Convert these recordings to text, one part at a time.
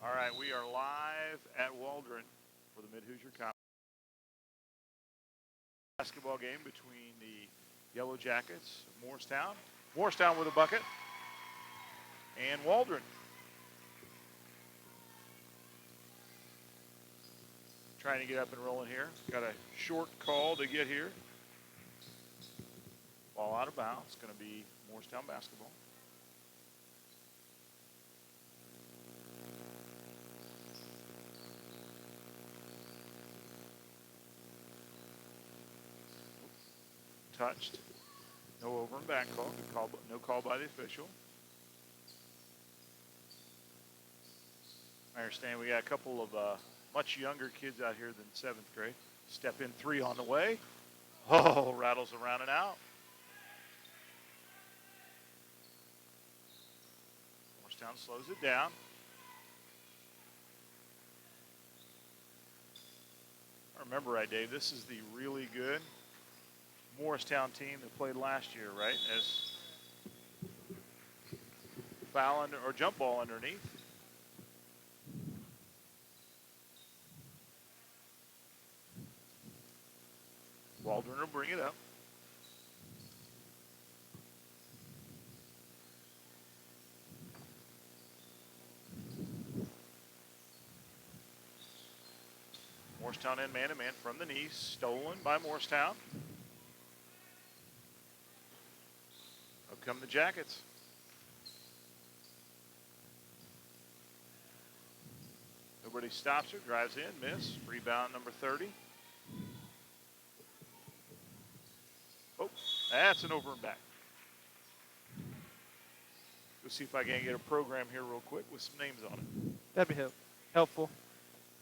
All right, we are live at Waldron for the Mid-Hoosier basketball game between the Yellow Jackets of Morristown with a bucket, and Waldron. Trying to get up and rolling here. Got a short call to get here. Ball out of bounds. It's going to be Morristown basketball. Touched. No over and back call. No call by the official. I understand we got a couple of much younger kids out here than 7th grade. Step in 3 on the way. Oh, rattles around and out. Morristown slows it down. I remember right, Dave, this is the really good Morristown team that played last year, right? As foul under, or jump ball underneath. Waldron will bring it up. Morristown in man-to-man from the knees. Stolen by Morristown. Up come the Jackets. Nobody stops her. Drives in. Miss. Rebound number 30. Oh, that's an over and back. Let's see if I can get a program here real quick with some names on it. That'd be helpful.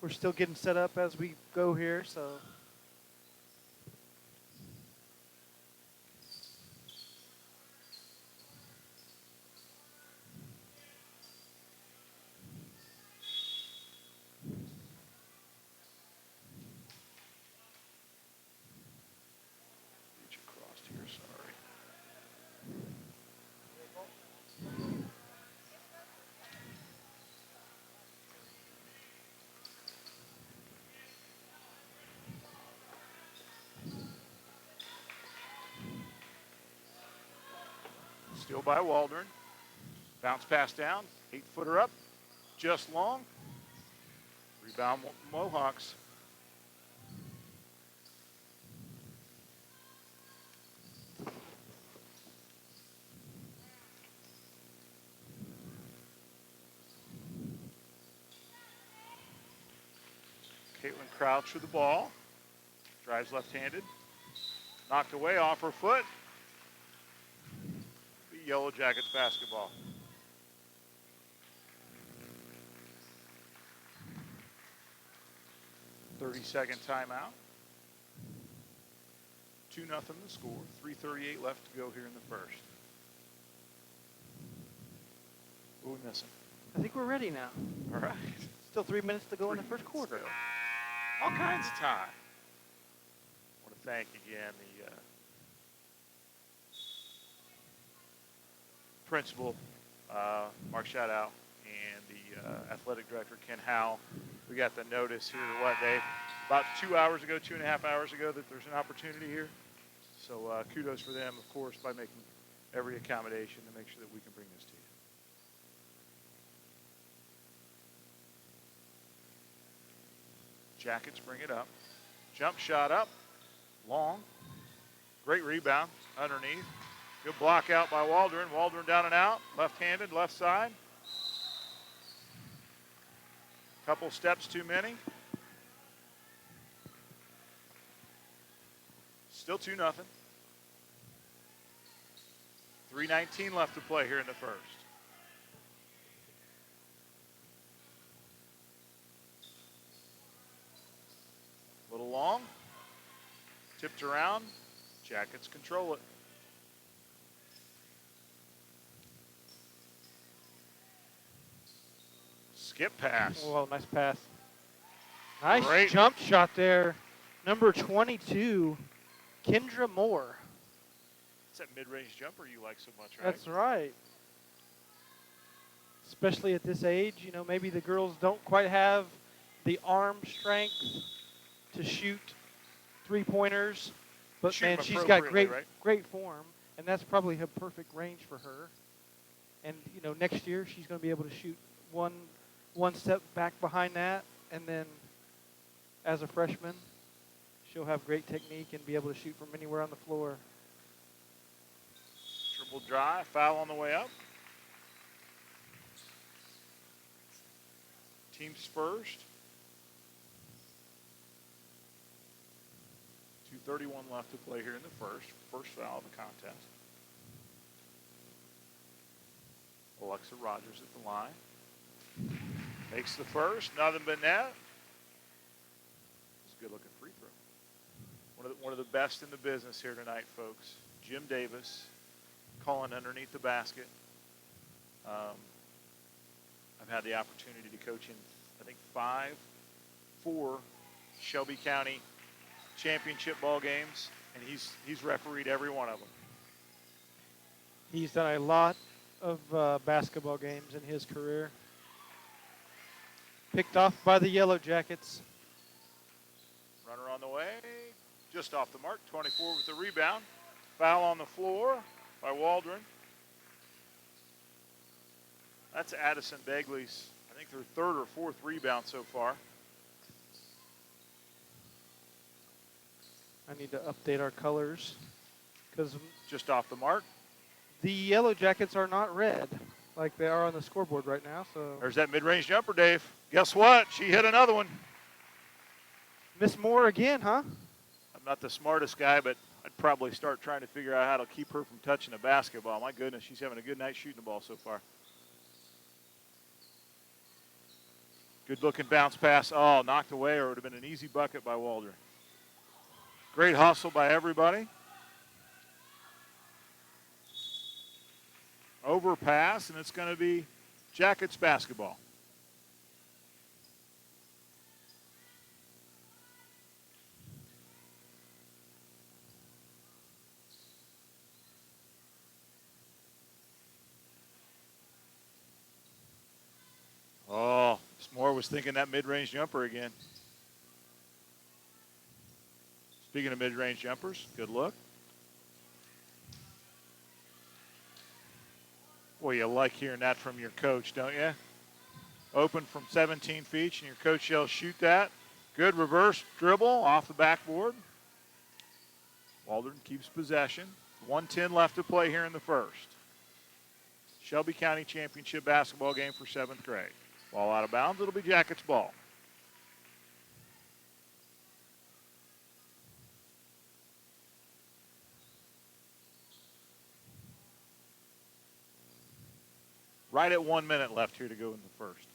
We're still getting set up as we go here, so. Reach across here, sorry. Still by Waldron. Bounce pass down. 8-footer up. Just long. Rebound Mohawks. Caitlin Crouch with the ball. Drives left-handed. Knocked away off her foot. Yellow Jackets basketball. "30-second timeout. 2-0 the score. 3:38 left to go here in the first. What are we missing? I think we're ready now. All right. Still 3 minutes to go in the first quarter. Still. All kinds of time. I want to thank again the principal, Mark Shadow, and the athletic director, Ken Howe. We got the notice here, about 2 hours ago, 2.5 hours ago, that there's an opportunity here. So kudos for them, of course, by making every accommodation to make sure that we can bring this to you. Jackets bring it up. Jump shot up. Long. Great rebound underneath. Good block out by Waldron. Waldron down and out. Left-handed, left side. Couple steps too many. Still 2-0. 3:19 left to play here in the first. Little long. Tipped around. Jackets control it. Skip pass. Oh, nice pass. Nice Great. jump shot there. Number 22, Kendra Moore. It's that mid-range jumper you like so much, right? That's right. especially at this age. You know, maybe the girls don't quite have the arm strength to shoot three-pointers, but Shoot man, 'em she's got appropriately, right? great form, and that's probably a perfect range for her. And you know, next year she's going to be able to shoot one step back behind that, and then as a freshman, she'll have great technique and be able to shoot from anywhere on the floor. Dribble dry, foul on the way up. Team's first. 2:31 left to play here in the first. First foul of the contest. Alexa Rogers at the line. Makes the first, nothing but net. It's a good looking free throw. One of the best in the business here tonight, folks. Jim Davis calling underneath the basket. I've had the opportunity to coach in, I think, 4 Shelby County championship ball games, and he's refereed every one of them. He's done a lot of basketball games in his career. Picked off by the Yellow Jackets. Runner on the way, just off the mark, 24 with the rebound. Foul on the floor by Waldron. That's Addison Begley's, I think, their third or fourth rebound so far. I need to update our colors because Just off the mark. the Yellow Jackets are not red like they are on the scoreboard right now. So There's that mid-range jumper, Dave. Guess what? She hit another one. Miss Moore again, huh? I'm not the smartest guy, but I'd probably start trying to figure out how to keep her from touching a basketball. My goodness, she's having a good night shooting the ball so far. Good looking bounce pass. Oh, knocked away, or it would have been an easy bucket by Waldron. Great hustle by everybody. Overpass, and it's going to be Jackets basketball. Oh, Moore was thinking that mid-range jumper again. Speaking of mid-range jumpers, good look. Boy, you like hearing that from your coach, don't you? Open from 17 feet, and your coach yells, shoot that. Good reverse dribble off the backboard. Waldron keeps possession. 1:10 left to play here in the first. Shelby County Championship basketball game for 7th grade. Ball out of bounds, it'll be Jackets ball. Right at 1 minute left here to go in the first.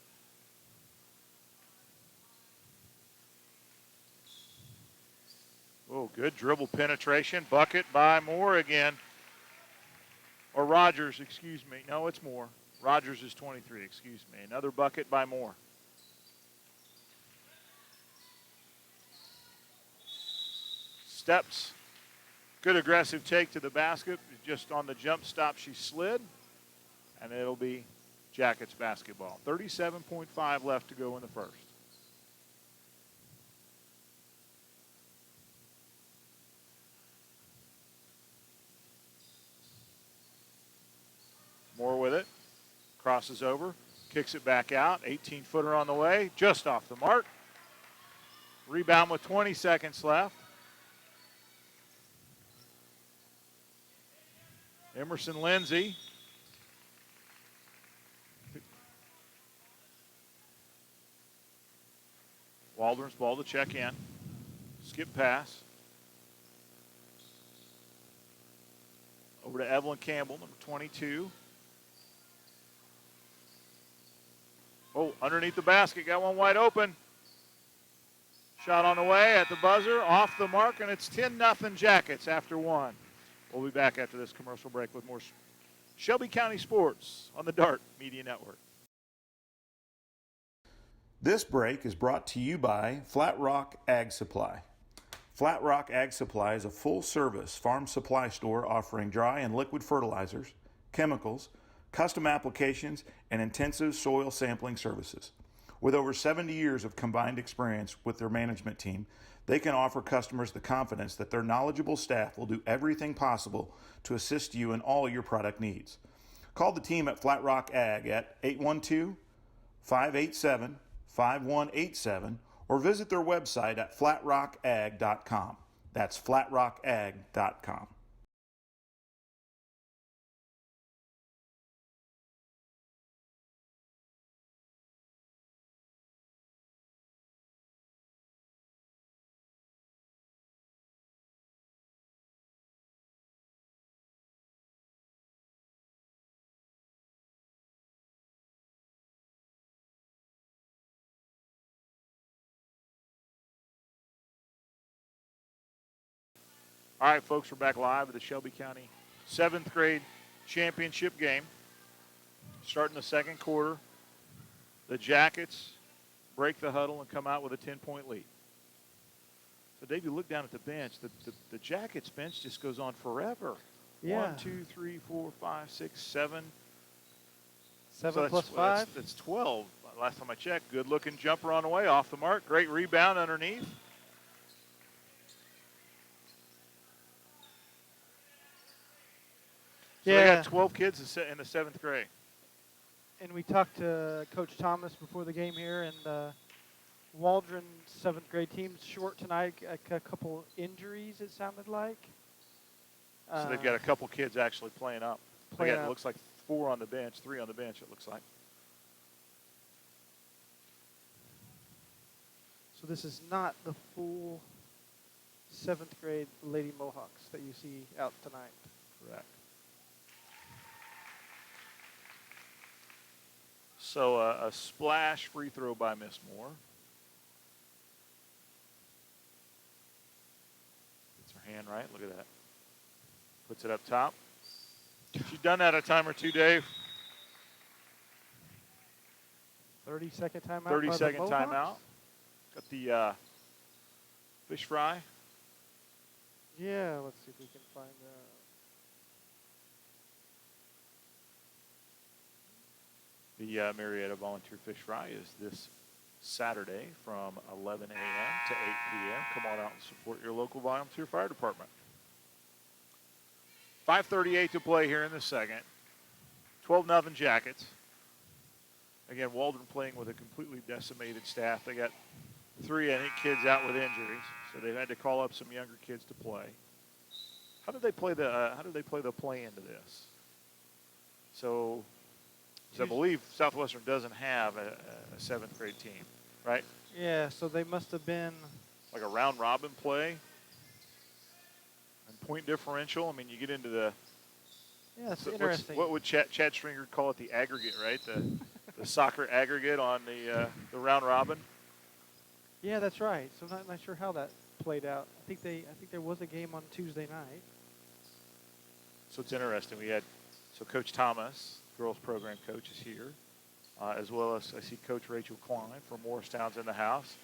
Oh, good dribble penetration. Bucket by Moore again. Or Rogers, excuse me. No, it's Moore. Rogers is 23, excuse me. Another bucket by Moore. Steps. Good aggressive take to the basket. Just on the jump stop, she slid. And it'll be Jackets basketball. 37.5 left to go in the first. Moore with it. Crosses over. Kicks it back out. 18-footer on the way. Just off the mark. Rebound with 20 seconds left. Emerson Lindsay. Waldron's ball to check in. Skip pass. Over to Evelyn Campbell, number 22. Oh, underneath the basket, got one wide open. Shot on the way at the buzzer, off the mark, and it's 10-0 Jackets after one. We'll be back after this commercial break with more Shelby County sports on the Dart Media Network. This break is brought to you by Flat Rock Ag Supply. Flat Rock Ag Supply is a full-service farm supply store offering dry and liquid fertilizers, chemicals, custom applications, and intensive soil sampling services. With over 70 years of combined experience with their management team, they can offer customers the confidence that their knowledgeable staff will do everything possible to assist you in all your product needs. Call the team at Flat Rock Ag at 812-587-5187 or visit their website at flatrockag.com. That's flatrockag.com. All right, folks, we're back live at the Shelby County 7th grade championship game. Starting the second quarter, the Jackets break the huddle and come out with a 10-point lead. So, Dave, you look down at the bench. The Jackets bench just goes on forever. Yeah. 1, 2, 3, 4, 5, 6, 7. 7 plus 5. That's 12. Last time I checked. Good-looking jumper on the way, off the mark. Great rebound underneath. So they got 12 kids in the 7th grade. And we talked to Coach Thomas before the game here, and Waldron 7th grade team's short tonight. A couple injuries, it sounded like. So they've got a couple kids actually playing up. It looks like 4 on the bench, 3 on the bench, it looks like. So this is not the full 7th grade Lady Mohawks that you see out tonight. Correct. So a splash free throw by Miss Moore. Gets her hand right. Look at that. Puts it up top. She's done that a time or two, Dave. 30-second timeout. 30-second timeout. Got the fish fry. Yeah, let's see if we can find that. The Marietta Volunteer Fish Fry is this Saturday from 11 a.m. to 8 p.m. Come on out and support your local volunteer fire department. 5:38 to play here in the second. 12-0 Jackets. Again, Waldron playing with a completely decimated staff. They got 3, I think, kids out with injuries, so they've had to call up some younger kids to play. How did they play the play into this? So I believe Southwestern doesn't have a 7th grade team, right? Yeah, so they must have been like a round robin play and point differential. I mean, you get into the that's interesting. What would Chad Stringer call it? The aggregate, right? The soccer aggregate on the round robin. Yeah, that's right. So I'm not sure how that played out. I think there was a game on Tuesday night. So it's interesting. So Coach Thomas, girls program coach, is here, as well as I see Coach Rachel Klein from Morristown's in the house.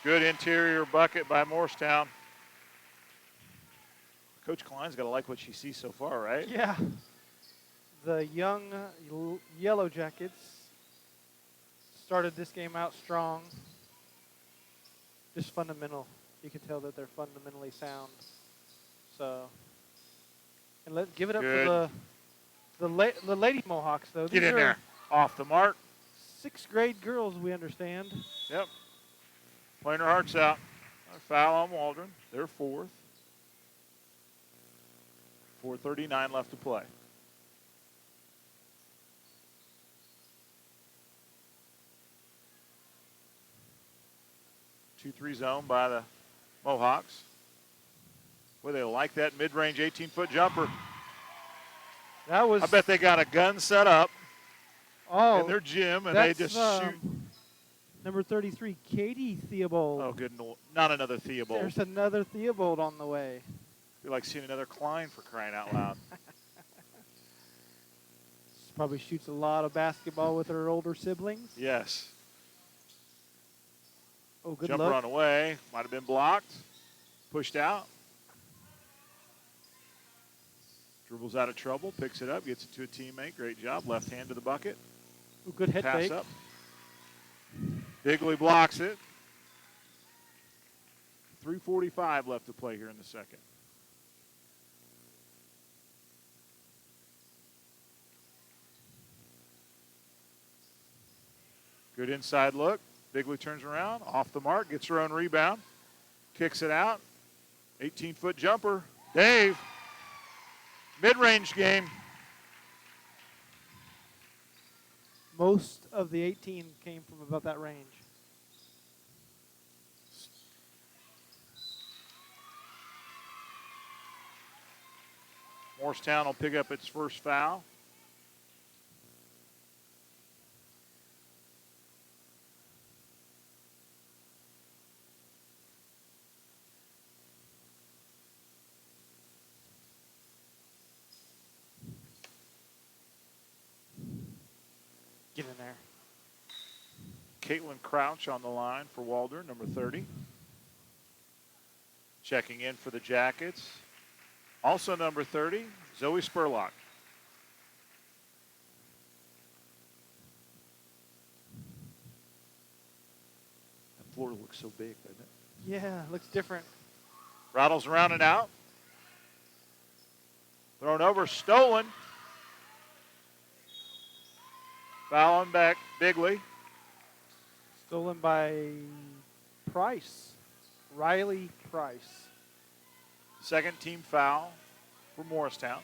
Good interior bucket by Morristown. Coach Klein's got to like what she sees so far, right? Yeah. The young Yellow Jackets started this game out strong. Just fundamental. You can tell that they're fundamentally sound. So, and let's give it up for the Lady Mohawks, though. Get in there. Off the mark. 6th grade girls, we understand. Yep. Playing their hearts out. A foul on Waldron. They're 4th. 4:39 left to play. Two-three zone by the Mohawks. Boy, they like that mid-range 18-foot jumper. That was. I bet they got a gun set up in their gym, and they just shoot. Number 33, Katie Theobald. Oh, good. Not another Theobald. There's another Theobald on the way. Be like seeing another Klein, for crying out loud. Probably shoots a lot of basketball with her older siblings. Yes. Oh, good Jumper luck. on the way. Might have been blocked. Pushed out. Dribbles out of trouble, picks it up, gets it to a teammate. Great job. Left hand to the bucket. Ooh, good head Pass fake. up. Bigley blocks it. 3:45 left to play here in the second. Good inside look. Bigley turns around, off the mark, gets her own rebound, kicks it out. 18-foot jumper. Dave, mid-range game. Most of the 18 came from about that range. Morristown will pick up its first foul. Get in there. Caitlin Crouch on the line for Waldron, number 30. Checking in for the Jackets. Also number 30, Zoe Spurlock. That floor looks so big, doesn't it? Yeah, looks different. Rattles around and out. Thrown over, stolen. Foul on back, Bigley. Stolen by Price. Riley Price. Second team foul for Morristown.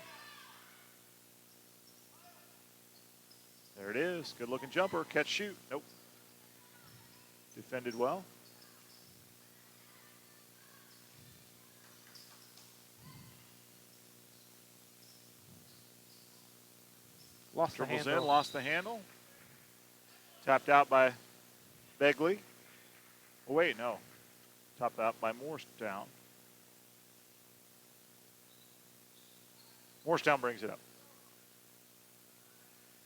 There it is. Good looking jumper. Catch, shoot. Nope. Defended well. Lost the Dribbles handle. in, lost the handle. Tapped out by Bigley. Oh, wait, no. Tapped out by Morristown. Morristown brings it up.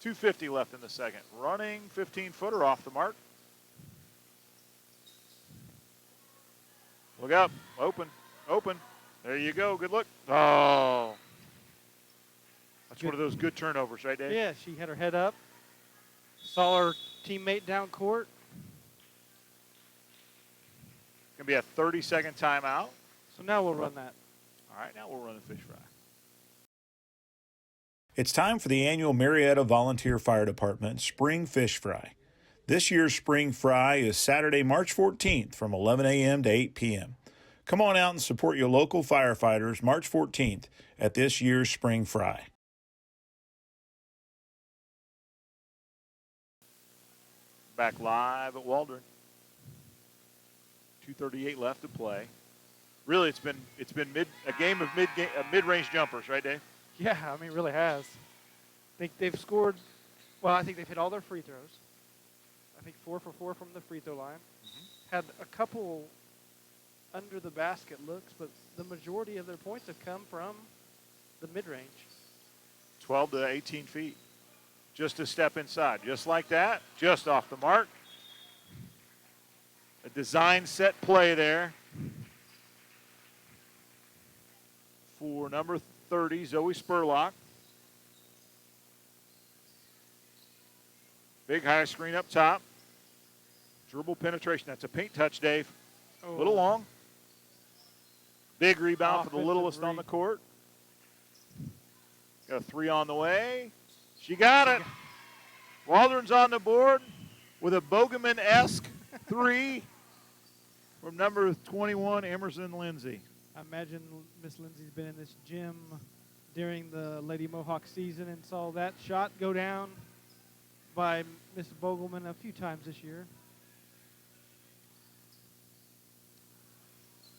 2:50 left in the second. Running 15-footer off the mark. Look up. Open. Open. There you go. Good look. Oh. That's one of those good turnovers, right, Dave? Yeah, she had her head up. Saw her teammate down court. Going to be a 30-second timeout. So now we'll run that. All right, now we'll run the fish fry. It's time for the annual Marietta Volunteer Fire Department Spring Fish Fry. This year's Spring Fry is Saturday, March 14th from 11 a.m. to 8 p.m. Come on out and support your local firefighters March 14th at this year's Spring Fry. Back live at Waldron. 2:38 left to play. Really, it's been a game of mid-range jumpers, right, Dave? Yeah, I mean, it really has. They've scored, well, I think they've hit all their free throws. I think 4 for 4 from the free throw line. Had a couple under the basket looks, but the majority of their points have come from the mid-range. 12 to 18 feet. Just a step inside. Just like that. Just off the mark. A design set play there for number 30, Zoe Spurlock. Big high screen up top. Dribble penetration. That's a paint touch, Dave. A little long. Big rebound for the littlest on the court. Got a 3 on the way. She got it. Waldron's on the board with a Bogeman-esque 3 from number 21, Emerson Lindsay. I imagine Miss Lindsay's been in this gym during the Lady Mohawk season and saw that shot go down by Miss Bogelman a few times this year.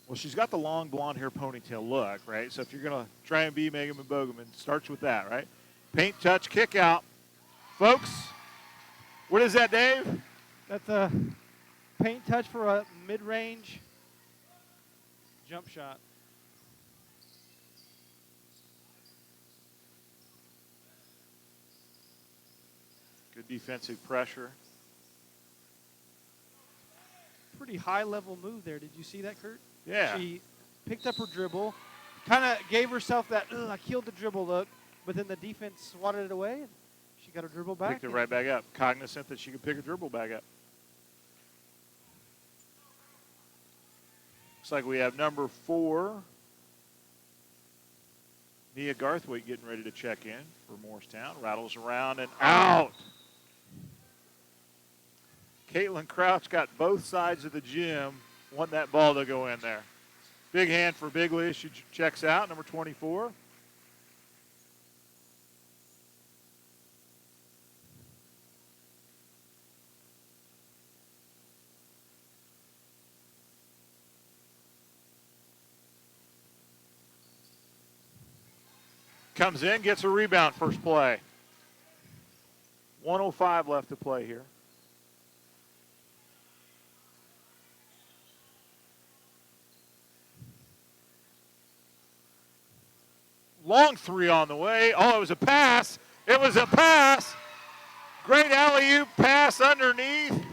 Well, she's got the long blonde hair ponytail look, right? So if you're going to try and be Megan Bogeman, starts with that, right? Paint touch, kick out. Folks, what is that, Dave? That's a paint touch for a mid-range jump shot. Good defensive pressure. Pretty high-level move there. Did you see that, Kurt? Yeah. She picked up her dribble, kind of gave herself that, I killed the dribble look, but then the defense swatted it away, and she got her dribble back. Picked it right back up, cognizant that she could pick her dribble back up. Looks like we have number 4, Nia Garthwaite, getting ready to check in for Morristown. Rattles around and out. Caitlin Crouch got both sides of the gym, want that ball to go in there. Big hand for Bigley. She checks out, number 24. Comes in, gets a rebound, first play. 1:05 left to play here. Long three on the way. Oh, it was a pass. It was a pass. Great alley-oop pass underneath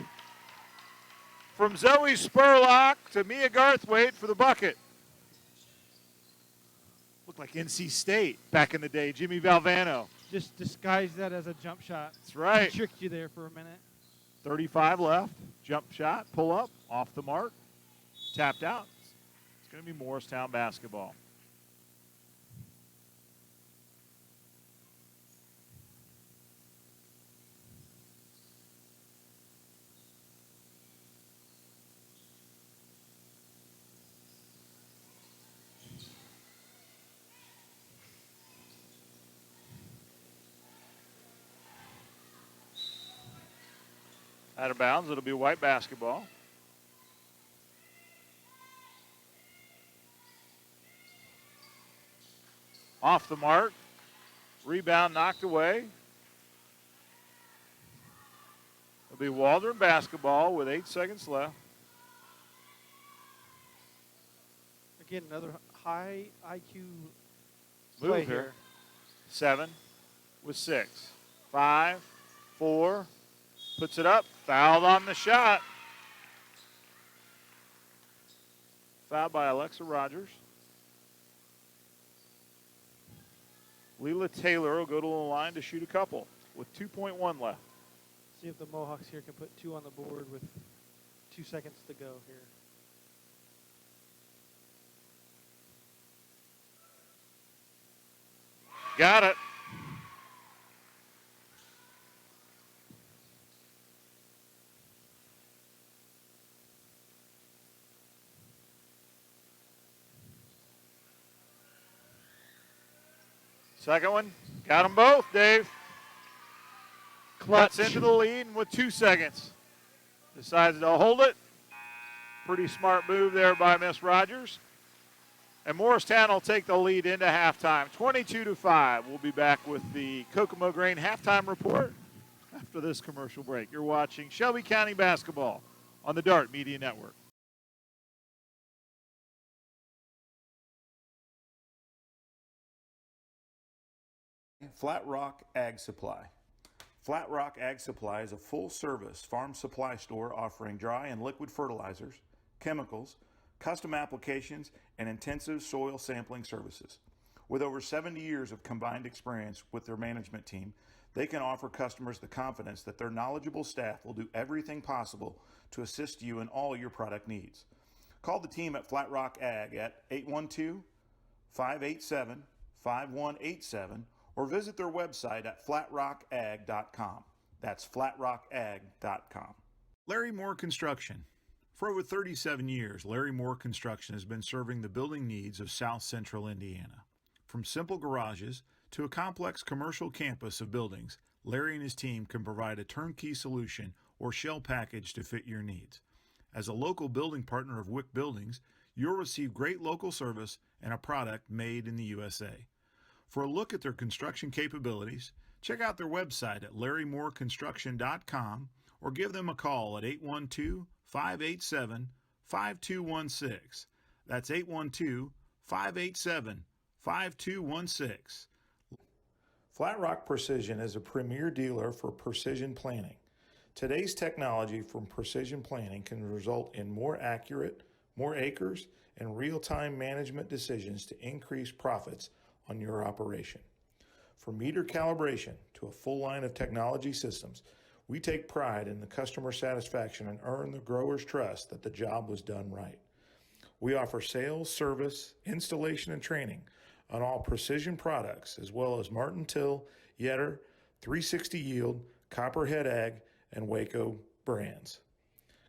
from Zoe Spurlock to Mia Garthwaite for the bucket. Looked like NC State back in the day. Jimmy Valvano. Just disguised that as a jump shot. That's right. Tricked you there for a minute. 35 left. Jump shot, pull up, off the mark, tapped out. It's going to be Morristown basketball. Out of bounds, it'll be white basketball. Off the mark. Rebound knocked away. It'll be Waldron basketball with 8 seconds left. Again, another high IQ play Move here. 7 with 6. 5, 4. Puts it up. Fouled on the shot. Fouled by Alexa Rogers. Leela Taylor will go to the line to shoot a couple with 2.1 left. See if the Mohawks here can put 2 on the board with 2 seconds to go here. Got it. Second one. Got them both, Dave. Clutch. Cuts into the lead and with 2 seconds. Decides to hold it. Pretty smart move there by Miss Rogers. And Morristown will take the lead into halftime. 22-5. We'll be back with the Kokomo Grain halftime report after this commercial break. You're watching Shelby County basketball on the Dart Media Network. Flat Rock Ag Supply. Flat Rock Ag Supply is a full-service farm supply store offering dry and liquid fertilizers, chemicals, custom applications, and intensive soil sampling services. With over 70 years of combined experience with their management team, they can offer customers the confidence that their knowledgeable staff will do everything possible to assist you in all your product needs. Call the team at Flat Rock Ag at 812-587-5187 or visit their website at flatrockag.com. That's flatrockag.com. Larry Moore Construction. For over 37 years, Larry Moore Construction has been serving the building needs of South Central Indiana. From simple garages to a complex commercial campus of buildings, Larry and his team can provide a turnkey solution or shell package to fit your needs. As a local building partner of Wick Buildings, you'll receive great local service and a product made in the USA. For a look at their construction capabilities, check out their website at larrymoreconstruction.com or give them a call at 812-587-5216. That's 812-587-5216. Flat Rock Precision is a premier dealer for precision planting. Today's technology from precision planting can result in more accurate, more acres, and real-time management decisions to increase profits on your operation. From meter calibration to a full line of technology systems, we take pride in the customer satisfaction and earn the grower's trust that the job was done right. We offer sales, service, installation, and training on all precision products, as well as Martin Till, Yetter, 360 Yield, Copperhead Ag, and Waco brands.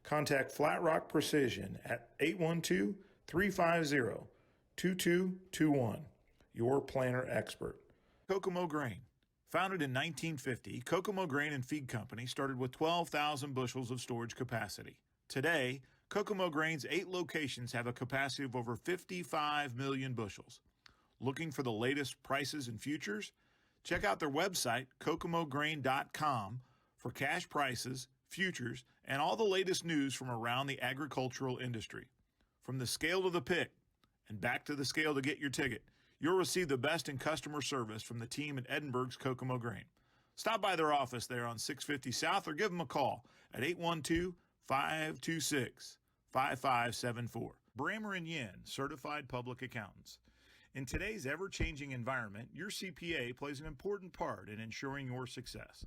Contact Flat Rock Precision at 812-350-2221, your planter expert. Kokomo Grain. Founded in 1950, Kokomo Grain and Feed Company started with 12,000 bushels of storage capacity. Today, Kokomo Grain's 8 locations have a capacity of over 55 million bushels. Looking for the latest prices and futures? Check out their website, kokomograin.com, for cash prices, futures, and all the latest news from around the agricultural industry. From the scale to the pick and back to the scale to get your ticket, you'll receive the best in customer service from the team at Edinburgh's Kokomo Grain. Stop by their office there on 650 South or give them a call at 812-526-5574. Brammer & Yen, Certified Public Accountants. In today's ever-changing environment, your CPA plays an important part in ensuring your success.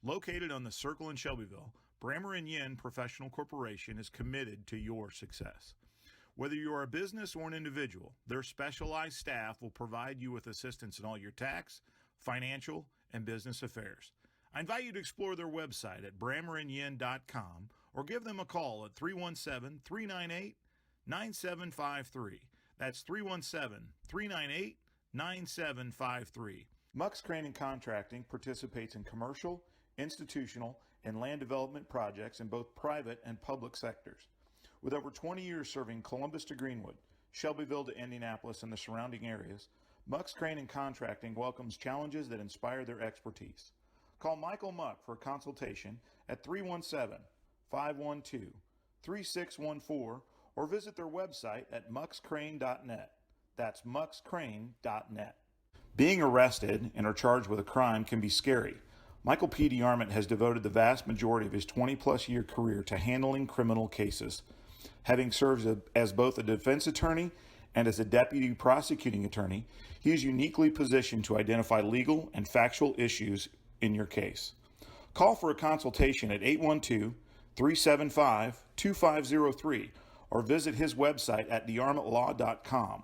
Located on the Circle in Shelbyville, Brammer & Yen Professional Corporation is committed to your success. Whether you are a business or an individual, their specialized staff will provide you with assistance in all your tax, financial, and business affairs. I invite you to explore their website at brammerandyen.com or give them a call at 317-398-9753. That's 317-398-9753. Mux Crane & Contracting participates in commercial, institutional, and land development projects in both private and public sectors. With over 20 years serving Columbus to Greenwood, Shelbyville to Indianapolis and the surrounding areas, Mux Crane & Contracting welcomes challenges that inspire their expertise. Call Michael Muck for a consultation at 317-512-3614 or visit their website at muxcrane.net. That's muxcrane.net. Being arrested and are charged with a crime can be scary. Michael P. DeArmond has devoted the vast majority of his 20-plus year career to handling criminal cases. Having served as both a defense attorney and as a deputy prosecuting attorney, he is uniquely positioned to identify legal and factual issues in your case. Call for a consultation at 812-375-2503 or visit his website at dearmontlaw.com.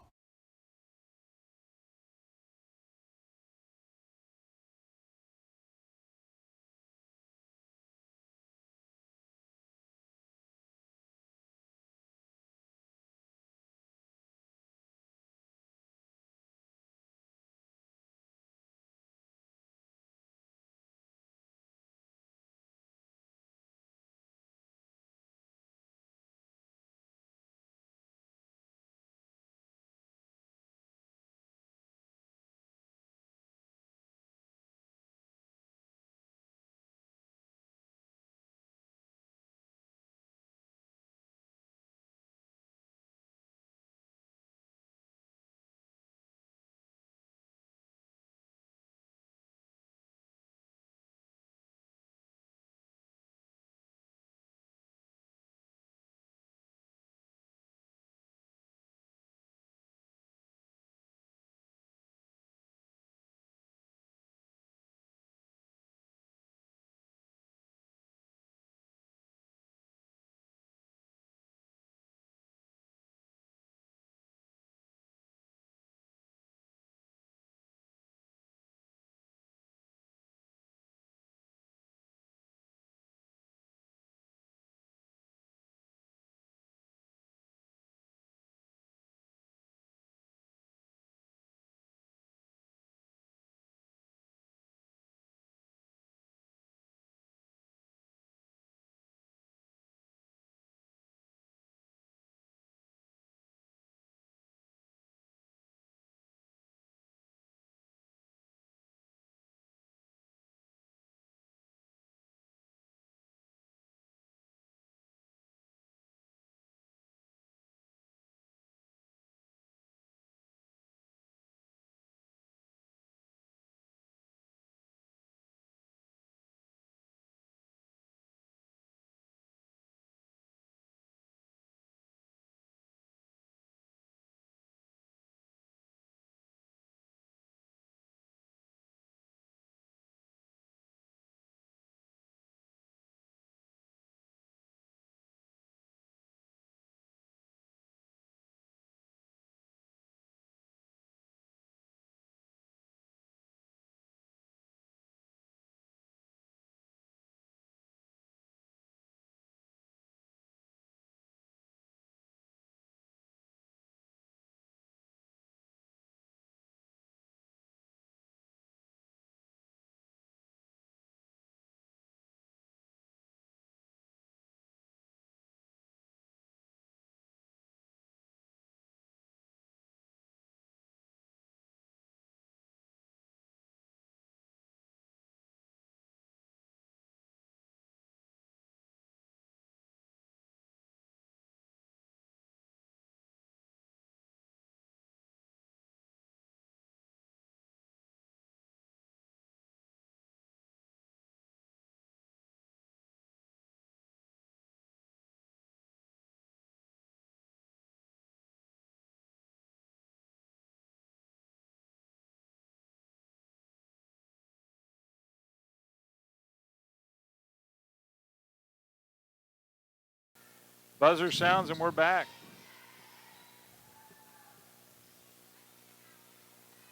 Buzzer sounds and we're back.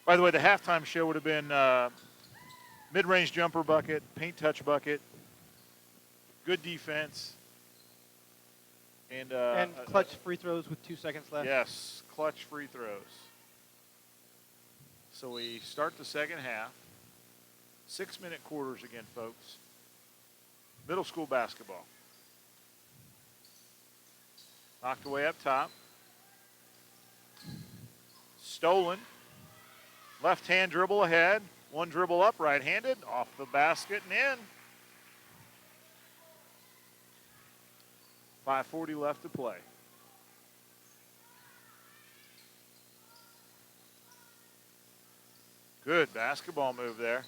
By the way, the halftime show would have been mid-range jumper bucket, paint touch bucket, good defense, and clutch free throws with 2 seconds left. Yes, clutch free throws. So we start the second half. 6-minute quarters again, folks. Middle school basketball. Knocked away up top. Stolen. Left hand dribble ahead. One dribble up, right-handed. Off the basket and in. 5:40 left to play. Good basketball move there.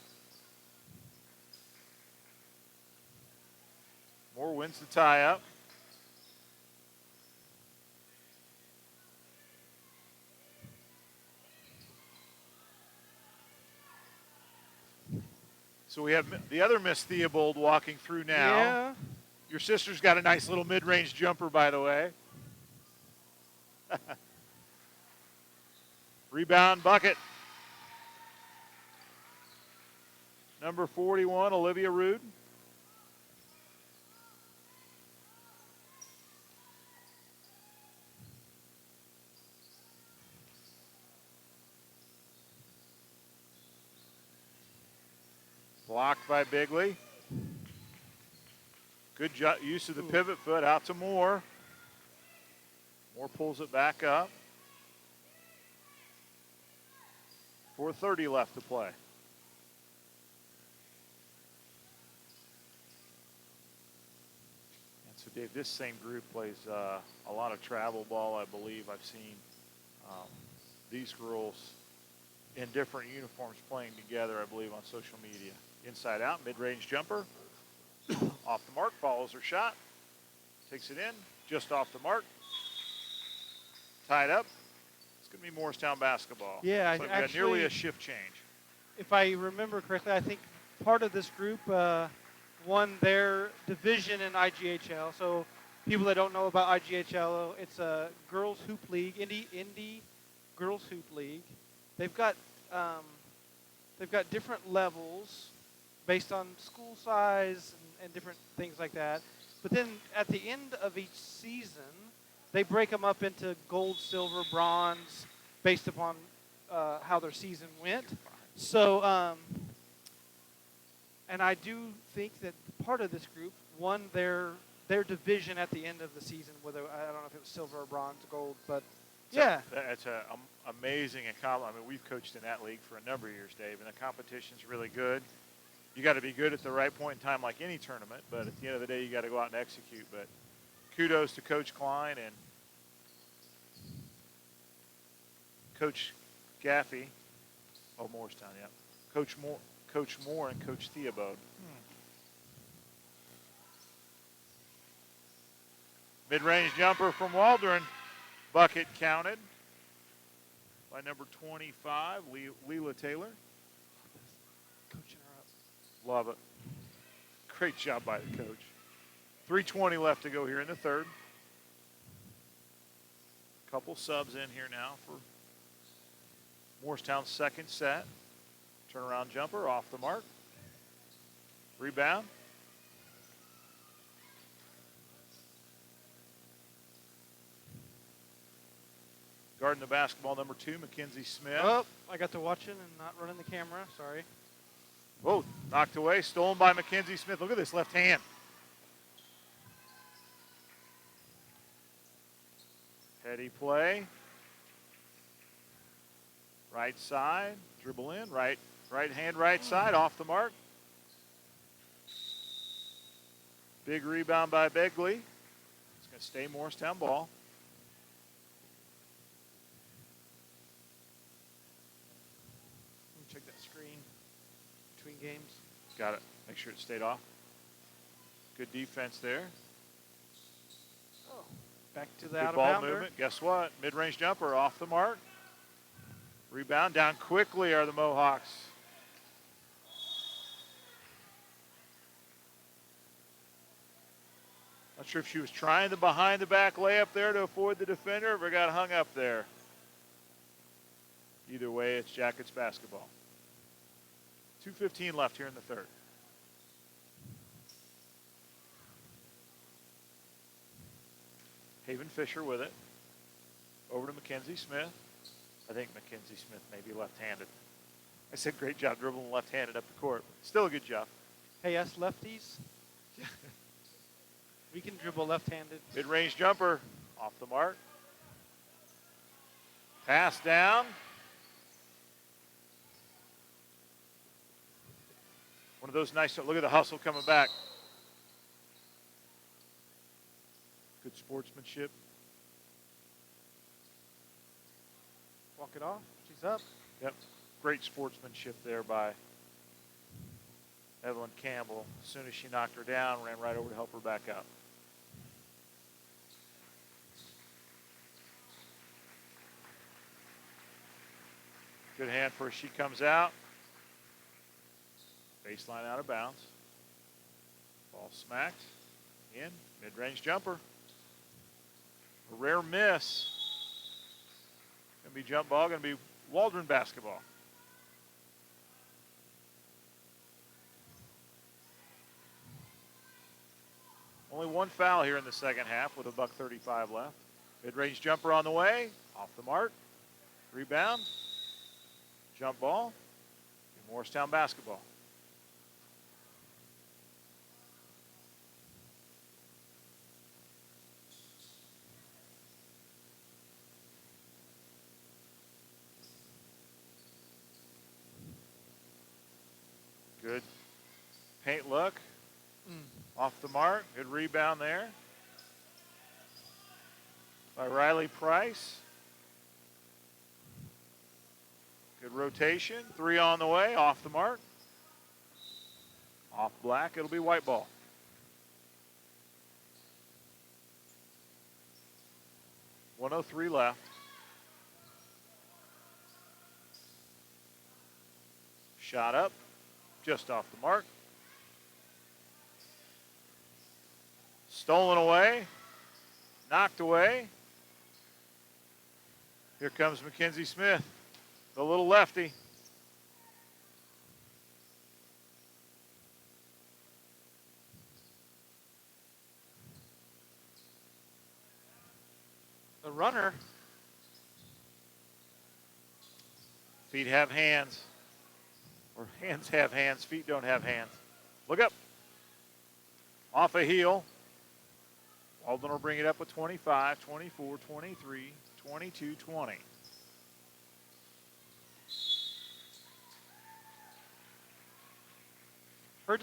Moore wins the tie-up. So we have the other Miss Theobald walking through now. Yeah. Your sister's got a nice little mid-range jumper, by the way. Rebound bucket. Number 41, Olivia Rude. Blocked by Bigley. Good use of the pivot foot out to Moore. Moore pulls it back up. 4:30 left to play. And so, Dave, this same group plays a lot of travel ball, I believe. I've seen these girls in different uniforms playing together, I believe, on social media. Inside out, mid-range jumper. Off the mark, follows her shot. Takes it in, just off the mark. Tied up. It's going to be Morristown basketball. Yeah, so we got nearly a shift change. If I remember correctly, I think part of this group won their division in IGHL. So people that don't know about IGHL, it's a girls hoop league, Indy Girls Hoop League. They've got different levels based on school size and different things like that. But then at the end of each season, they break them up into gold, silver, bronze, based upon how their season went. So, and I do think that part of this group won their division at the end of the season, whether, I don't know if it was silver or bronze or gold, but yeah. It's an amazing accomplishment. I mean, we've coached in that league for a number of years, Dave, and the competition's really good. You got to be good at the right point in time like any tournament, but at the end of the day, you got to go out and execute. But kudos to Coach Klein and Coach Gaffey. Oh, Morristown, yeah. Coach Moore and Coach Theobald. Mid-range jumper from Waldron. Bucket counted by number 25, Leela Taylor. Coaching her up. Love it. Great job by the coach. 3:20 left to go here in the third. Couple subs in here now for Morristown's second set. Turnaround jumper off the mark. Rebound. Guarding the basketball, number 2, Mackenzie Smith. Oh, I got to watch it and not running the camera. Sorry. Whoa, knocked away, stolen by Mackenzie Smith. Look at this left hand. Heady play. Right side, dribble in, right hand, right side, off the mark. Big rebound by Begley. It's going to stay Morristown ball. Check that screen between games. Got it. Make sure it stayed off. Good defense there. Oh, back to the Good out of ball bounder. movement. Guess what? Mid-range jumper off the mark. Rebound down quickly are the Mohawks. Not sure if she was trying the behind the back layup there to avoid the defender or got hung up there. Either way, it's Jackets basketball. 2:15 left here in the third. Haven Fisher with it. Over to Mackenzie Smith. I think Mackenzie Smith may be left-handed. I said great job dribbling left-handed up the court. Still a good job. Hey, us lefties, we can dribble left-handed. Mid-range jumper off the mark. Pass down. One of those nice, look at the hustle coming back. Good sportsmanship. Walk it off. She's up. Yep. Great sportsmanship there by Evelyn Campbell. As soon as she knocked her down, ran right over to help her back up. Good hand first. She comes out. Baseline out of bounds. Ball smacked. In. Mid-range jumper. A rare miss. Going to be jump ball. Going to be Waldron basketball. Only one foul here in the second half with $1:35 left. Mid-range jumper on the way. Off the mark. Rebound. Jump ball. Morristown basketball. Good paint look. Off the mark. Good rebound there by Riley Price. Good rotation. Three on the way. Off the mark. Off black. It'll be white ball. $1:03 left. Shot up. Just off the mark. Stolen away. Knocked away. Here comes Mackenzie Smith, the little lefty. The runner. Feet have hands. Or hands have hands, feet don't have hands. Look up. Off a heel. Waldron will bring it up with 25, 24, 23, 22, 20.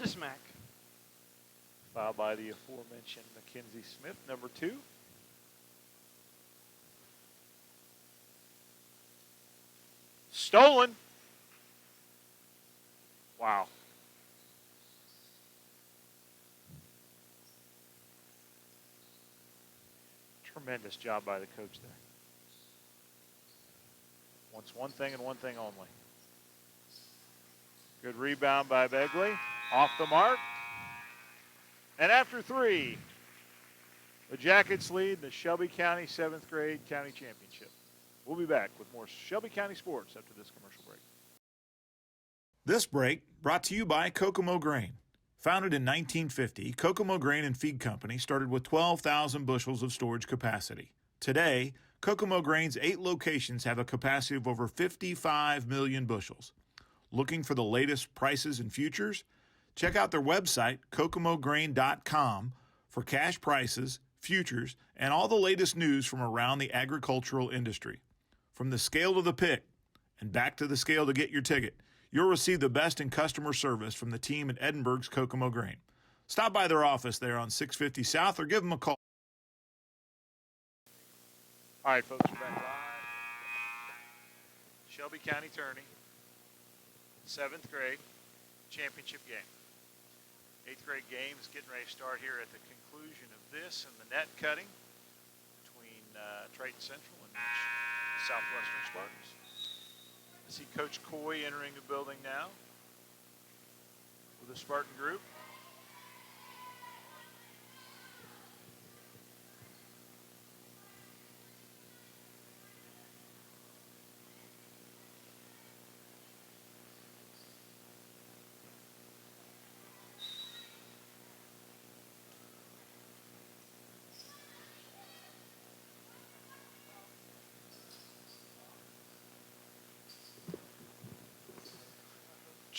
Smack. Fouled by the aforementioned Mackenzie Smith, number 2. Stolen. Wow. Tremendous job by the coach there. Wants one thing and one thing only. Good rebound by Begley. Off the mark. And after 3, the Jackets lead the Shelby County 7th grade county championship. We'll be back with more Shelby County sports after this commercial break. This break brought to you by Kokomo Grain. Founded in 1950, Kokomo Grain and Feed Company started with 12,000 bushels of storage capacity. Today, Kokomo Grain's 8 locations have a capacity of over 55 million bushels. Looking for the latest prices and futures? Check out their website, kokomograin.com, for cash prices, futures, and all the latest news from around the agricultural industry. From the scale to the pick and back to the scale to get your ticket, you'll receive the best in customer service from the team at Edinburgh's Kokomo Grain. Stop by their office there on 650 South or give them a call. All right, folks, we're back live. Shelby County Tourney, 7th grade championship game. 8th grade game is getting ready to start here at the conclusion of this and the net cutting between Triton Central and Southwestern Spartans. I see Coach Coy entering the building now with the Spartan group.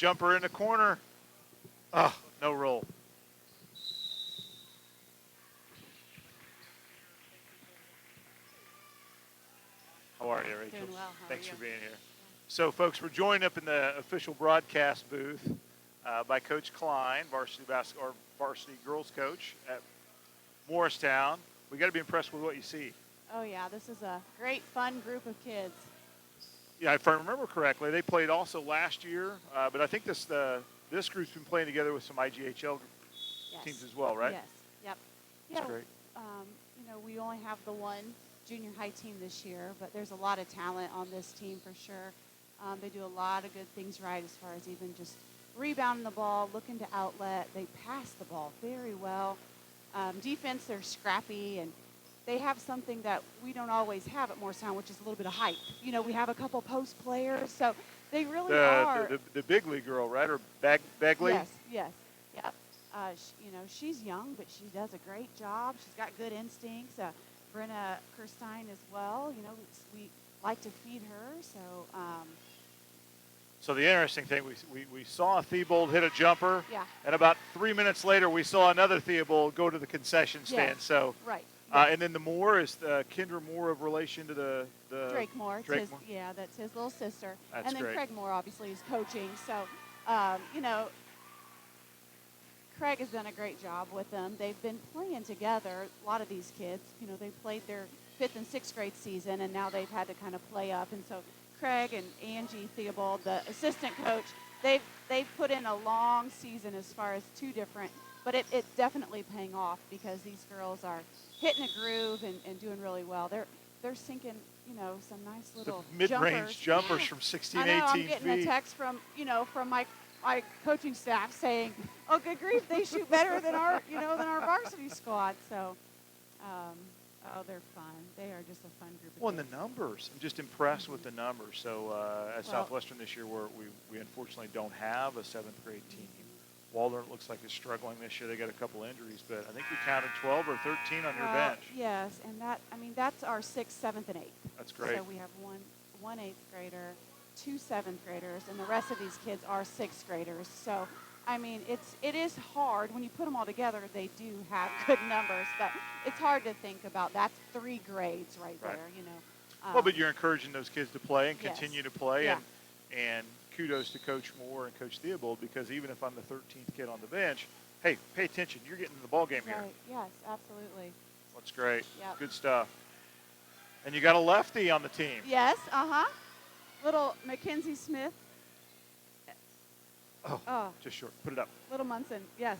jumper in the corner. Oh, no roll. How are you, Rachel? Doing well. How Thanks are you? for being here. So, folks, we're joined up in the official broadcast booth by Coach Klein, varsity basketball or varsity girls coach at Morristown. We got to be impressed with what you see. Oh yeah, this is a great, fun group of kids. Yeah, if I remember correctly, they played also last year, but I think this group's been playing together with some IGHL Yes. teams as well, right? Yes. Yep. That's Yeah. great. We only have the one junior high team this year, but there's a lot of talent on this team for sure. They do a lot of good things right as far as even just rebounding the ball, looking to outlet. They pass the ball very well. Defense, they're scrappy, and they have something that we don't always have at Morristown, which is a little bit of height. We have a couple post players, so they really are. The big league girl, right? Or Begley? Yes. Yep. She's young, but she does a great job. She's got good instincts. Brenna Kirstein as well. We like to feed her. So the interesting thing, we saw Thibault hit a jumper, Yeah. and about 3 minutes later, we saw another Thibault go to the concession stand. Yes. So, Right. and then the Moore is Kendra Moore of relation to the Drake Moore. It's Drake his, Moore. Yeah, that's his little sister. That's and then great. Craig Moore, obviously, is coaching. So, Craig has done a great job with them. They've been playing together. A lot of these kids, they played their 5th and 6th grade season, and now they've had to kind of play up. And so Craig and Angie Theobald, the assistant coach, they've put in a long season as far as two different, but it's definitely paying off because these girls are hitting a groove and doing really well. They're sinking, some nice little mid-range jumpers Yeah. from 16, I know, 18 I'm getting feet. a text from my coaching staff saying, "Oh, good grief, they shoot better than our varsity squad." So, they're fun. They are just a fun group of Well, and kids. the numbers. I'm just impressed with the numbers. So at Well- Southwestern this year, we unfortunately don't have a 7th grade team. Waldron looks like is struggling this year. They got a couple injuries, but I think we counted 12 or 13 on your Well, bench. Yes, and that's our 6th, 7th, and 8th. That's great. So we have one 8th grader, 2 7th graders, and the rest of these kids are 6th graders. So, it is hard. When you put them all together, they do have good numbers, but it's hard to think about. That's 3 grades right Right. there, Well, but you're encouraging those kids to play and Yes. continue to play, Yeah. and kudos to Coach Moore and Coach Theobald, because even if I'm the 13th kid on the bench, hey, pay attention. You're getting in the ball game here. Right. Yes, absolutely. That's great. Yep. Good stuff. And you got a lefty on the team. Yes, little Mackenzie Smith. Oh, Just short. Put it up. little Munson, yes.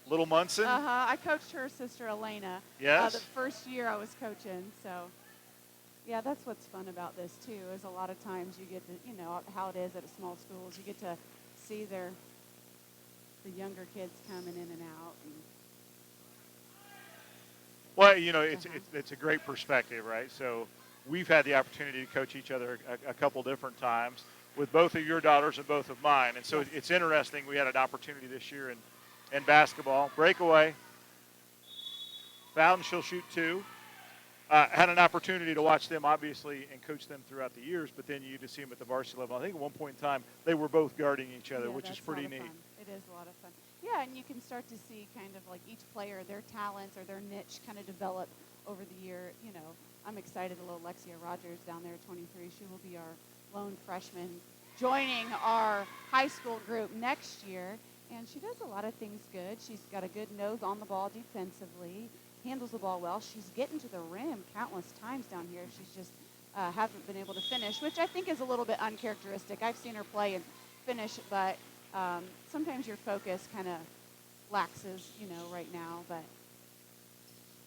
Little Munson. I coached her sister Elena. Yes. The first year I was coaching, so yeah, that's what's fun about this too. Is a lot of times you get to, how it is at small schools. You get to see the younger kids coming in and out. Well, it's a great perspective, right? So we've had the opportunity to coach each other a couple different times with both of your daughters and both of mine. And so Yes. it's interesting. We had an opportunity this year in basketball. Breakaway. Fountain, she'll shoot 2. Had an opportunity to watch them, obviously, and coach them throughout the years, but then you just see them at the varsity level. I think at one point in time, they were both guarding each other, Yeah, which is that's a pretty lot of neat. fun. It is a lot of fun. Yeah, and you can start to see kind of like each player, their talents or their niche kind of develop over the year. I'm excited. A little Lexia Rogers down there, 23. She will be our lone freshman joining our high school group next year. And she does a lot of things good. She's got a good nose on the ball defensively, handles the ball well. She's getting to the rim countless times down here. She's just hasn't been able to finish, which I think is a little bit uncharacteristic. I've seen her play and finish, but sometimes your focus kind of laxes, right now.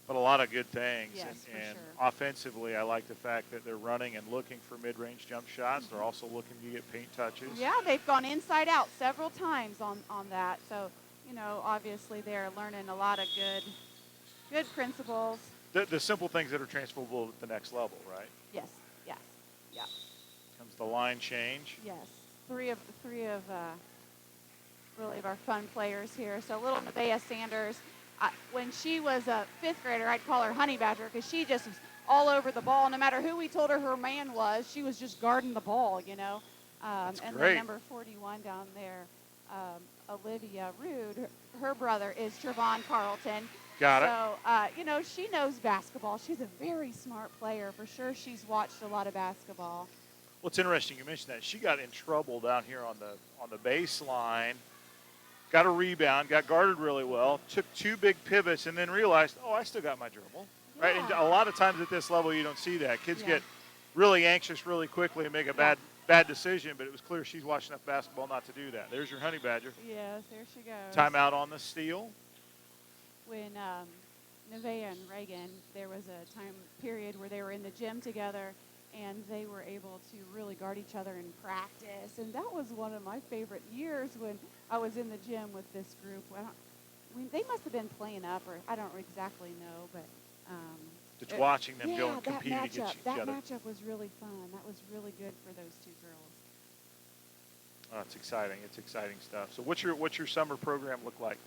But a lot of good things. Yes, for and sure. Offensively, I like the fact that they're running and looking for mid-range jump shots. They're also looking to get paint touches. Yeah, they've gone inside out several times on that. So, obviously they're learning a lot of good principles. The simple things that are transferable at the next level, right? Yes, yeah. Comes the line change. Yes, three of really of our fun players here. So little Nevaeh Sanders, when she was a 5th grader, I'd call her Honey Badger because she just was all over the ball. No matter who we told her man was, she was just guarding the ball, That's and great. then number 41 down there, Olivia Rude, her brother is Trevon Carlton. Got it. So, she knows basketball. She's a very smart player. For sure, she's watched a lot of basketball. Well, it's interesting you mentioned that. She got in trouble down here on the baseline, got a rebound, got guarded really well, took 2 big pivots, and then realized, oh, I still got my dribble. Yeah. Right? And a lot of times at this level, you don't see that. Kids Yeah. get really anxious really quickly and make a Yeah. bad decision, but it was clear she's watched enough basketball not to do that. There's your honey badger. Yes, there she goes. Timeout on the steal. When Nevaeh and Reagan, there was a time period where they were in the gym together, and they were able to really guard each other in practice. And that was one of my favorite years when I was in the gym with this group. They must have been playing up, or I don't exactly know, but Just watching them go and that compete against each that other. matchup was really fun. That was really good for those 2 girls. Oh, it's exciting. It's exciting stuff. So what's your summer program look like?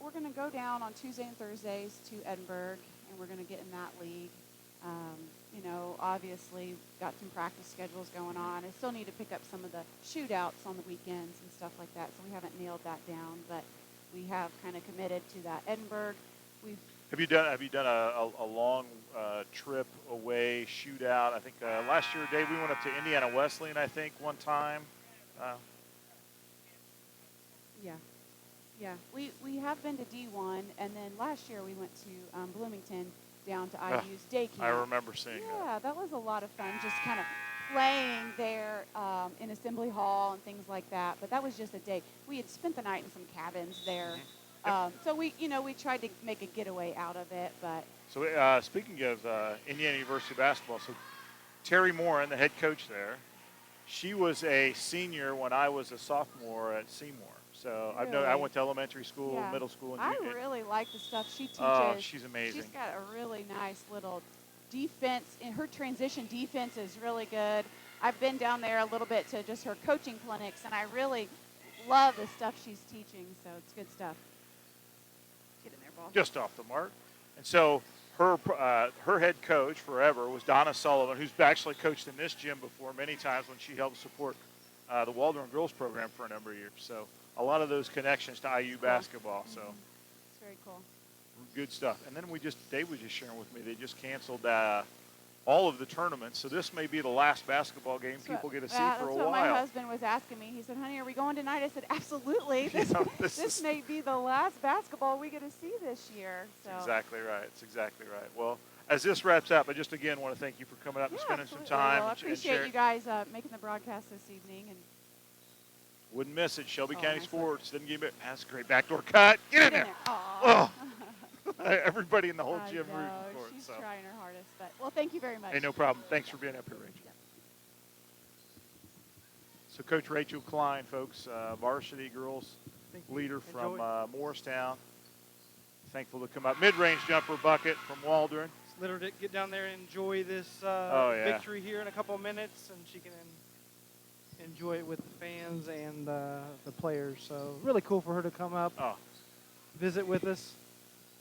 We're going to go down on Tuesday and Thursdays to Edinburgh, and we're going to get in that league. Obviously got some practice schedules going on. I still need to pick up some of the shootouts on the weekends and stuff like that, so we haven't nailed that down, but we have kind of committed to that Edinburgh. Have you done a long trip away shootout? I think last year, Dave, we went up to Indiana Wesleyan, I think, one time. Yeah. We have been to D1, and then last year we went to Bloomington down to IU's day camp. I remember seeing that. Yeah, that was a lot of fun, just kind of playing there in Assembly Hall and things like that. But that was just a day. We had spent the night in some cabins there. So we tried to make a getaway out of it. But So speaking of Indiana University basketball, so Terry Morin, the head coach there, she was a senior when I was a sophomore at Seymour. So I Really? went to elementary school, yeah. middle school, and I really like the stuff she teaches. Oh, she's amazing. She's got a really nice little defense, and her transition defense is really good. I've been down there a little bit to just her coaching clinics, and I really love the stuff she's teaching, so it's good stuff. Get in there, ball. Just off the mark. And so her head coach forever was Donna Sullivan, who's actually coached in this gym before many times when she helped support the Waldron girls program for a number of years. So a lot of those connections to IU basketball. So It's very cool. good stuff. And then Dave was just sharing with me, they just canceled all of the tournaments. So this may be the last basketball game people get to see for a That's while. what my husband was asking me. He said, honey, are we going tonight? I said, absolutely. This may be the last basketball we get to see this year. So. That's exactly right. It's exactly right. Well, as this wraps up, I just again want to thank you for coming up and spending absolutely. some time. Well, I and appreciate sharing. you guys making the broadcast this evening. And Wouldn't miss it. Shelby County nice Sports didn't give it. That's a great backdoor cut. Get in there. Aw. Oh. Everybody in the whole I gym know, rooting for it. she's So. trying her hardest. But, well, thank you very much. Hey, no problem. Thanks for being up here, Rachel. Yep. So Coach Rachel Klein, folks, varsity girls Thank you. leader from Enjoy. Morristown. Thankful to come up. Mid-range jumper bucket from Waldron. Just let her get down there and enjoy this yeah. victory here in a couple of minutes, and she can enjoy it with the fans and the players. So really cool for her to come up, Oh, visit with us.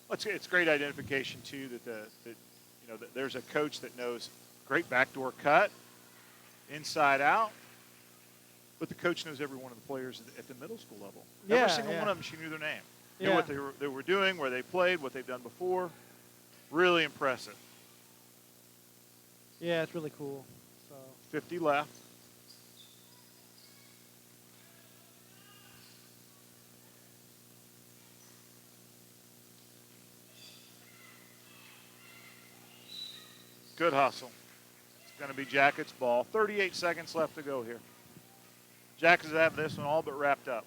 it's great identification too that there's a coach that knows great backdoor cut, inside out, but the coach knows every one of the players at the middle school level. Every single one of them, she knew their name. Knew Yeah. what they were doing, where they played, what they've done before. Really impressive. Yeah, it's really cool. So 50 left. Good hustle. It's going to be Jackets ball. 38 seconds left to go here. Jackets have this one all but wrapped up.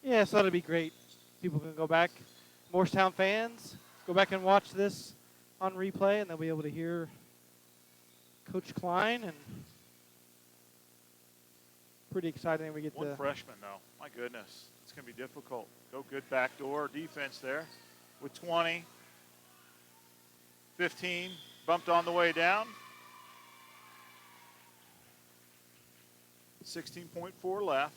yeah, so that'll be great. People can go back. Morristown fans, go back and watch this on replay, and they'll be able to hear Coach Klein. And pretty exciting. We get One the freshman, though. My goodness. It's going to be difficult. Go good backdoor defense there with 20. 15. Bumped on the way down. 16.4 left.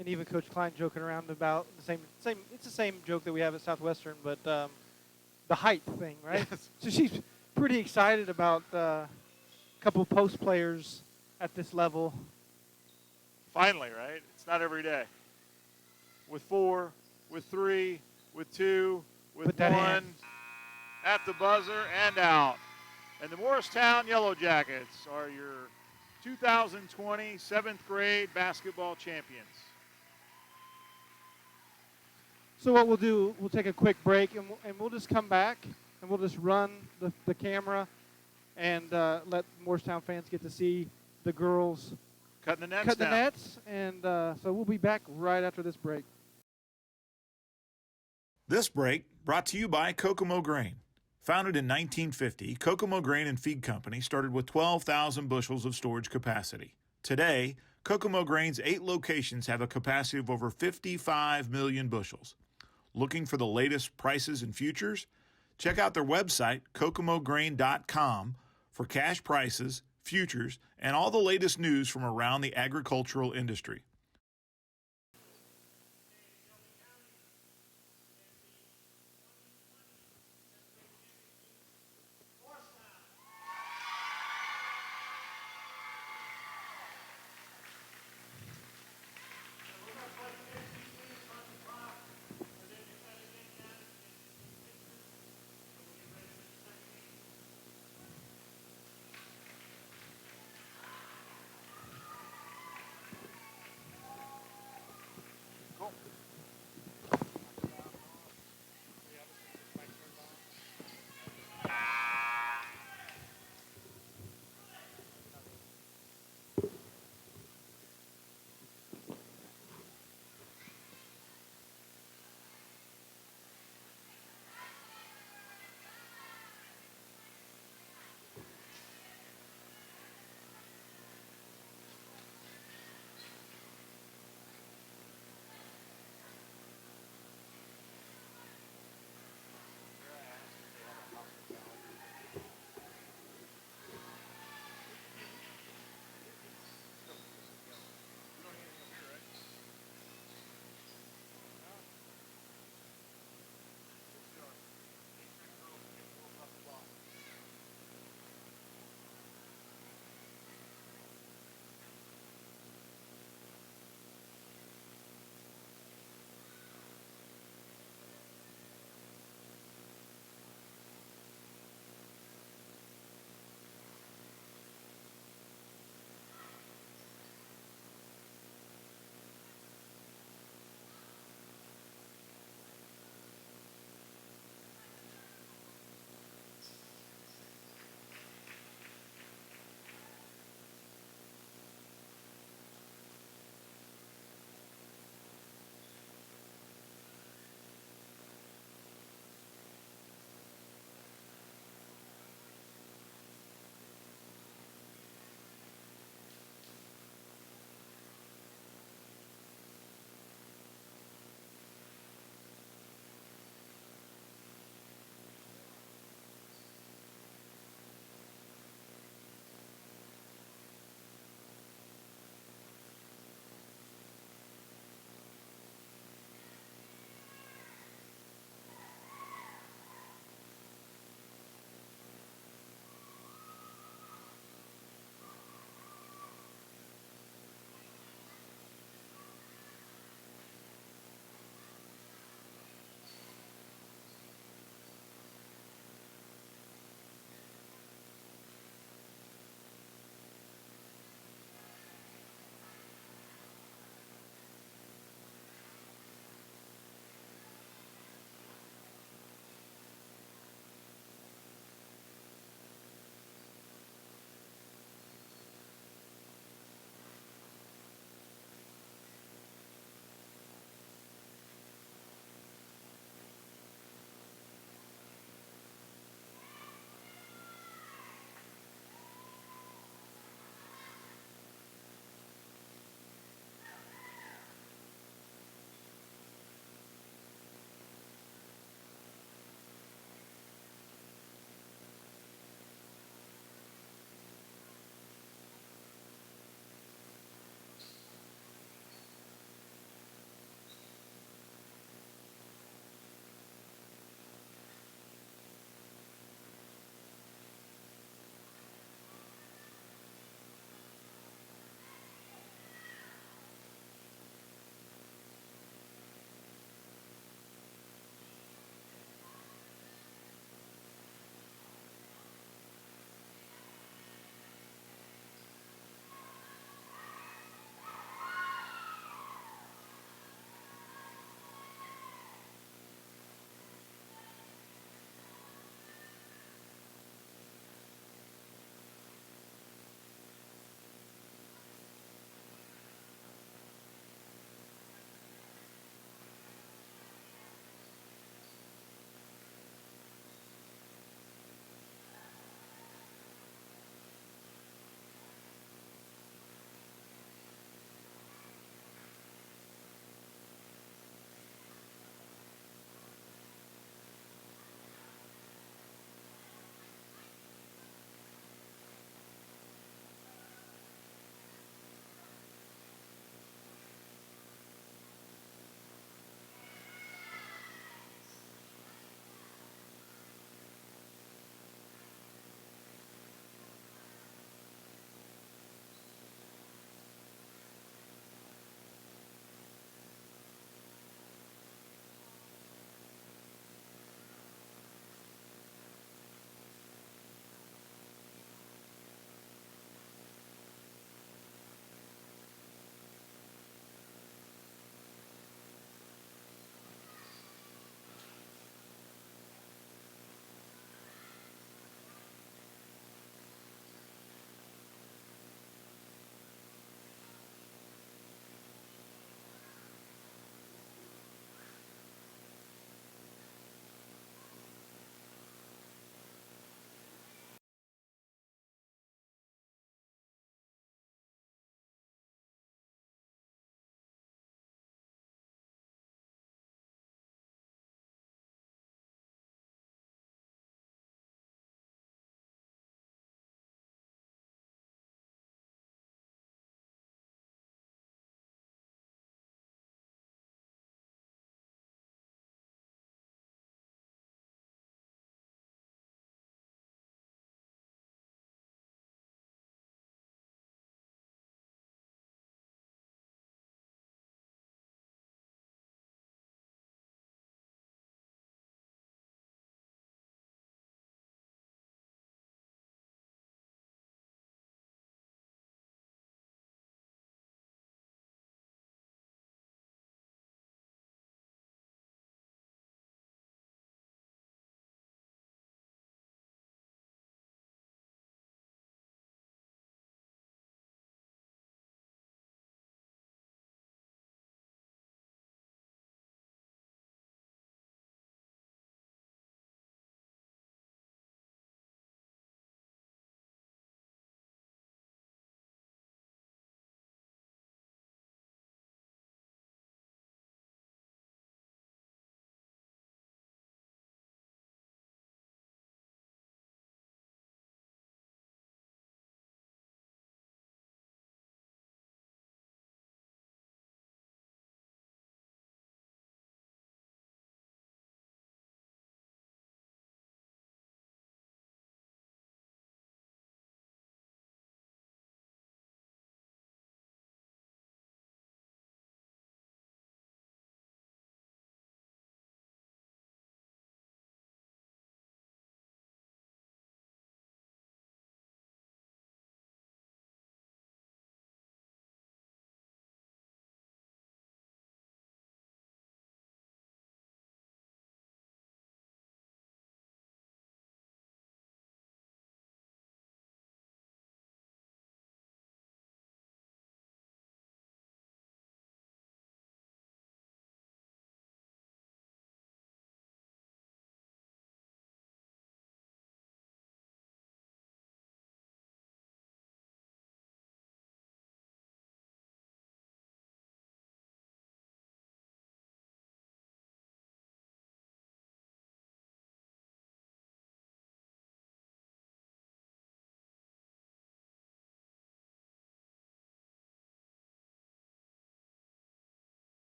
and even Coach Klein joking around about the same. It's the same joke that we have at Southwestern, but the height thing, right? Yes. So she's pretty excited about couple post players at this level. Finally, right? It's not every day. With 4, with 3, with 2, with Put that 1, in. at the buzzer and out. And the Morristown Yellow Jackets are your 2020 7th grade basketball champions. So what we'll do, we'll take a quick break, and we'll just come back, and we'll just run the camera and let Morristown fans get to see the girls Cutting the nets cut the down. nets. And so we'll be back right after this break. This break brought to you by Kokomo Grain. Founded in 1950, Kokomo Grain and Feed Company started with 12,000 bushels of storage capacity. Today, Kokomo Grain's 8 locations have a capacity of over 55 million bushels. Looking for the latest prices and futures? Check out their website, kokomograin.com, for cash prices, futures, and all the latest news from around the agricultural industry.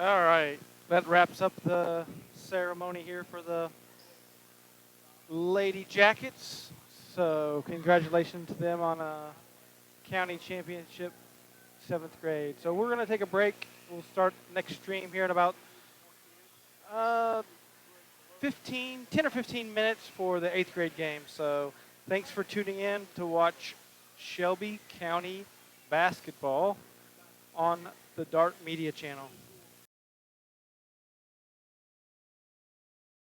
All right. That wraps up the ceremony here for the Lady Jackets. So congratulations to them on a county championship, 7th grade. So we're going to take a break. We'll start next stream here in about 10 or 15 minutes for the 8th grade game. So thanks for tuning in to watch Shelby County basketball on the Dart Media channel.